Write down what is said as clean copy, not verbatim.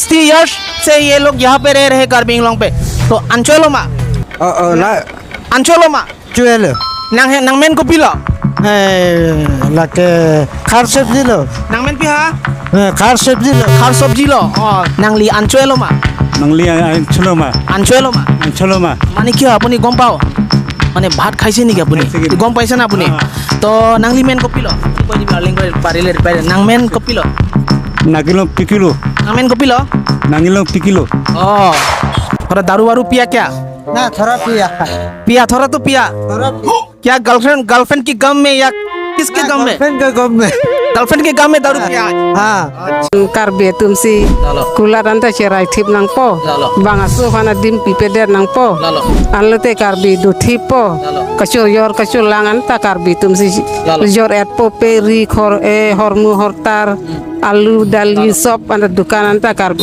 60 years से ये लोग यहाँ पे रह रहे कार्बी एंगलोंग पे तो अंचोलो मा la अंचोलो मा jual nang men KoPi lo la ke KHAR SOBJI lo nang men piha KHAR SOBJI lo KHAR SOBJI lo oh nang li ancholo ma Nangli cholo ma মানে কি আপুনি গম পাও মানে ভাত খাইছে নেকি আপুনি গম পাইছে না আপুনি তো নাংলি মেন KoPi lo কৈ দিবি লিংক কৰি পাৰিলে নাং মেন KoPi lo nagilo pikilo নাং মেন KoPi lo nangilo pikilo oh थोड़ा दारू वारू पिया क्या na thora पिया थोड़ा तो पिया क्या गर्लफ्रेंड की गम में या किसके गम में pen ke gom गर्लफ्रेंड के गम में दारू पिया ha Karbi tumsi Lalo. kularan ta cerai tip nang po Lalo. bang asu fana dim pipeder nang po Lalo. alute karbi du tip po Lalo. kacul langan ta karbi tumsi Lalo. jor et po peri khor hormu hortar alu dali sop ana dukanan ta karbi